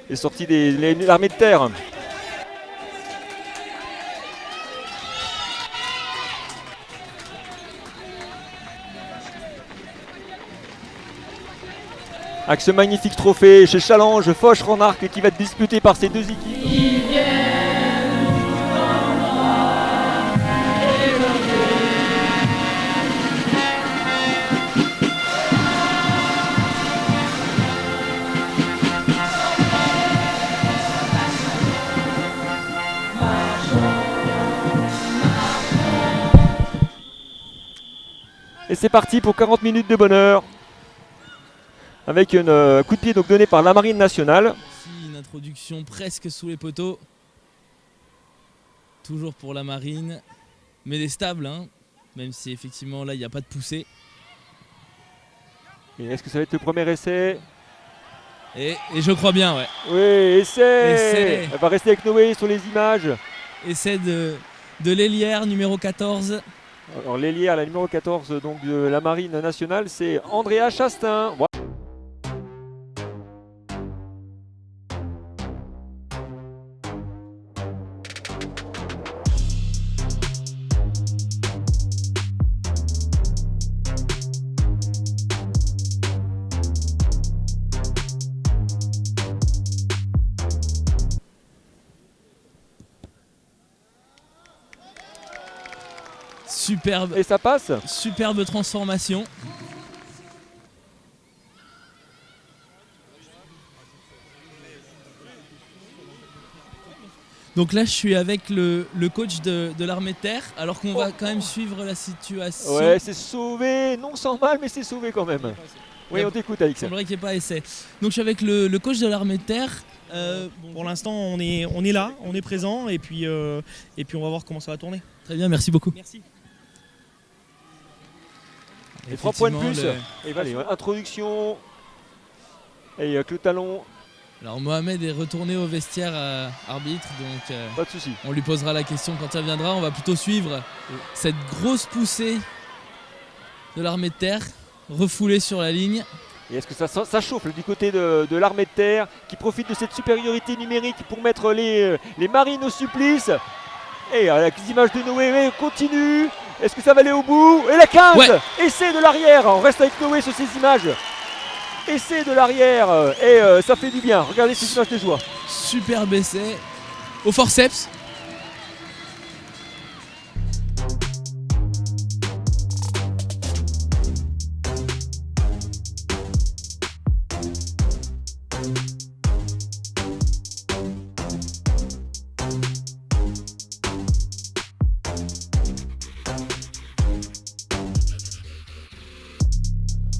est sorti de l'armée de terre. Avec ce magnifique trophée chez Challenge, Foch-Renarc qui va être disputé par ces deux équipes. Et c'est parti pour 40 minutes de bonheur. Avec un coup de pied donc donné par la Marine nationale. Ici, une introduction presque sous les poteaux. Toujours pour la Marine. Mais des stables, hein, même si effectivement là il n'y a pas de poussée. Et est-ce que ça va être le premier essai? Et je crois bien, ouais. Oui, essai. Essai. Elle va rester avec Noé sur les images. Essai de l'ailière numéro 14. Alors l'ailière, la numéro 14 donc, de la Marine nationale, c'est Andrea Chastain. Voilà. Superbe. Et ça passe. Superbe transformation. Donc là je suis avec le coach de l'armée de terre, alors qu'on va quand même suivre la situation. Ouais, c'est sauvé, non sans mal, mais c'est sauvé quand même. Oui, on t'écoute Alix. Il semblerait qu'il n'y ait pas essai. Donc je suis avec le coach de l'armée de terre. Pour l'instant on est là, on est présent et puis on va voir comment ça va tourner. Très bien, merci beaucoup. Merci. Et 3 points de plus. Et allez, introduction. Et avec le talon. Alors Mohamed est retourné au vestiaire arbitre, donc pas de souci. On lui posera la question quand ça viendra. On va plutôt suivre cette grosse poussée de l'armée de terre, refoulée sur la ligne. Et est-ce que ça chauffe du côté de l'armée de terre qui profite de cette supériorité numérique pour mettre les marines au supplice? Et avec les images de Noé, continue. Est-ce que ça va aller au bout? Et la 15, ouais. Essai de l'arrière. On reste avec Noé sur ces images. Essai de l'arrière. Et ça fait du bien. Regardez ces images de joie. Superbe essai. Au forceps.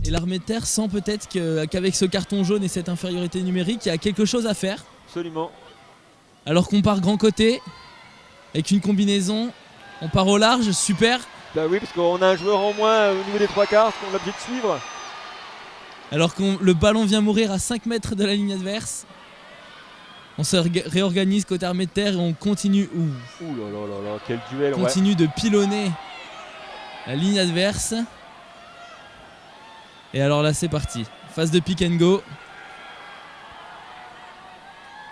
Et l'armée de terre sent peut-être qu'avec ce carton jaune et cette infériorité numérique, il y a quelque chose à faire. Absolument. Alors qu'on part grand côté, avec une combinaison, on part au large, super. Bah oui, parce qu'on a un joueur en moins au niveau des 3/4 qu'on est obligé de suivre. Alors que le ballon vient mourir à 5 mètres de la ligne adverse. On se réorganise côté armée de terre et on continue. Ouh là là là là, quel duel. On continue de pilonner la ligne adverse. Et alors là c'est parti, phase de pick and go.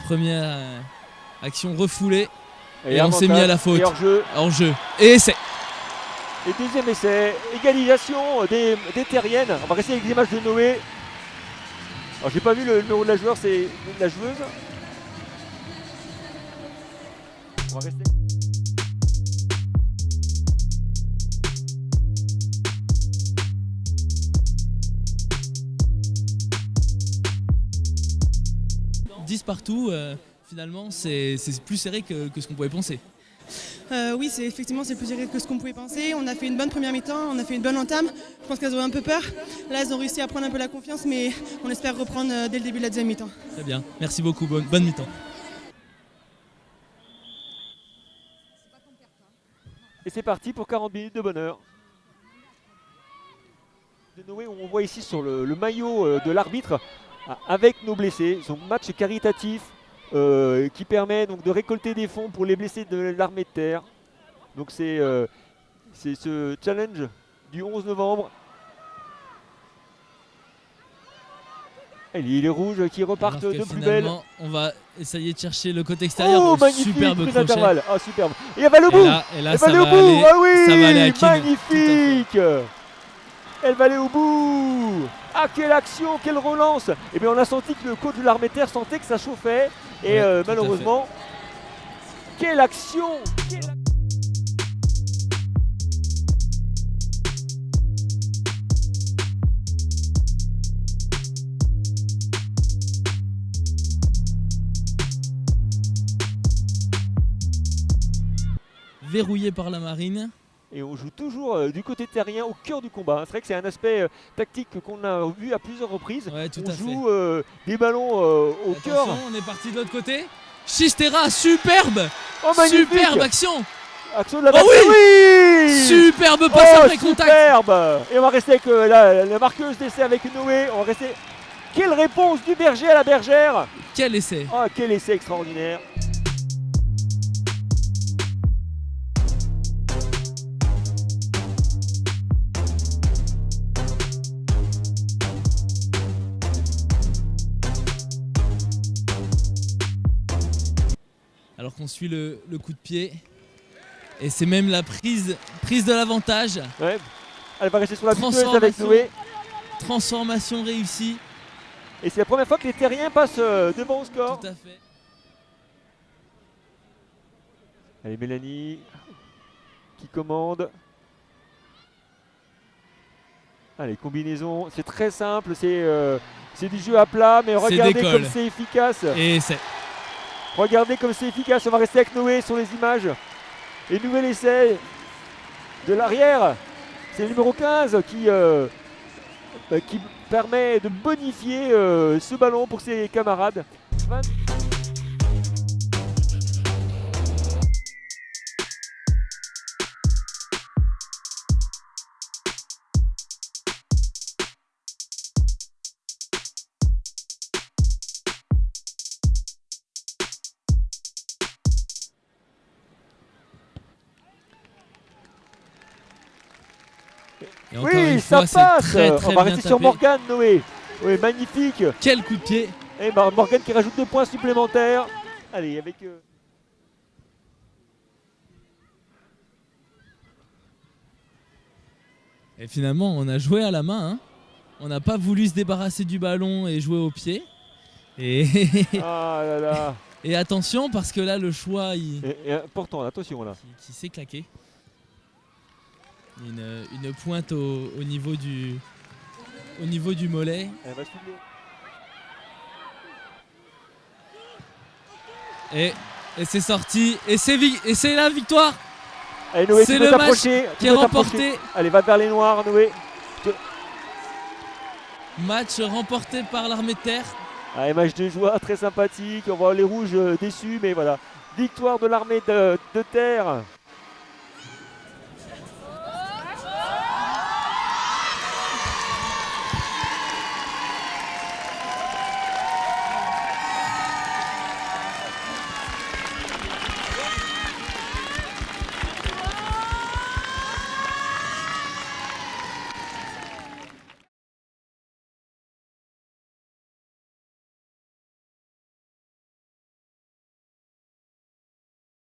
Première action refoulée. Et on s'est mis à la faute. Hors jeu. Et essai. Et deuxième essai, égalisation des terriennes. On va rester avec les images de Noé. Alors j'ai pas vu le numéro de la joueur, c'est la joueuse. On va rester. Partout, finalement, c'est plus serré que ce qu'on pouvait penser. Oui, effectivement, c'est plus serré que ce qu'on pouvait penser. On a fait une bonne première mi-temps, on a fait une bonne entame. Je pense qu'elles ont un peu peur. Là, elles ont réussi à prendre un peu la confiance, mais on espère reprendre dès le début de la deuxième mi-temps. Très bien, merci beaucoup, bonne mi-temps. Et c'est parti pour 40 minutes de bonheur. De Noé, on voit ici sur le maillot de l'arbitre avec nos blessés, son match caritatif qui permet donc de récolter des fonds pour les blessés de l'armée de terre. Donc c'est ce challenge du 11 novembre. Et les rouges qui repartent Alors que de plus belle. finalement, on va essayer de chercher le côté extérieur. Oh, Oh, magnifique, superbe prise crochet. d'intervalle. Ah, superbe. Et elle va au bout. Et là Elle va ça aller va au bout. aller. Ah oui, Ça va aller à Keane. Tout à fait. magnifique. Elle va aller au bout. Ah, quelle action, quelle relance. Et bien on a senti que le coach de l'armée de terre sentait que ça chauffait. Et Ouais, tout à malheureusement, quelle action. Verrouillé par la marine. Et on joue toujours du côté terrien au cœur du combat. C'est vrai que c'est un aspect tactique qu'on a vu à plusieurs reprises. Ouais, tout On à fait. joue des ballons au cœur. Attention, on est parti de l'autre côté. Chistera, superbe. Oh, magnifique. Superbe action. Action de la Oh balle. Oui. Superbe passe Oh, après contact. superbe. Et on va rester avec la marqueuse d'essai avec Noé. On va rester. Quelle réponse du berger à la bergère. Quel essai. Oh, quel essai extraordinaire. Alors qu'on suit le coup de pied. Et c'est même la prise de l'avantage. Ouais. Elle va rester sur la buteuse Transformation. avec Noé. Transformation réussie. Et c'est la première fois que les terriens passent devant au score. Tout à fait. Allez, Mélanie qui commande. Allez, combinaison, c'est très simple, c'est du jeu à plat, mais regardez d'école. comme c'est efficace. Et c'est. Regardez comme c'est efficace, on va rester avec Noé sur les images. Et nouvel essai de l'arrière. C'est le numéro 15 qui permet de bonifier ce ballon pour ses camarades. Et encore Oui, une ça fois, c'est passe. très, On très va bien rester sur tapé. Morgane, Noé. Oui, magnifique. Quel coup de pied. Et Morgane qui rajoute 2 points supplémentaires. Allez, avec... Et finalement, on a joué à la main. Hein. On n'a pas voulu se débarrasser du ballon et jouer au pied. Et, Ah là là. et attention, parce que là, le choix, Et important, attention là. qui s'est claqué. Une pointe au niveau du mollet. Elle va soulever. Et c'est sorti. Et c'est la victoire Allez, Noé, C'est tu peux le match t'approcher. qui tu est peux t'approcher. remporté. Allez, va vers les noirs, Noé. Match remporté par l'armée de terre. Allez, match de joie très sympathique. On voit les rouges déçus, mais voilà. Victoire de l'armée de terre.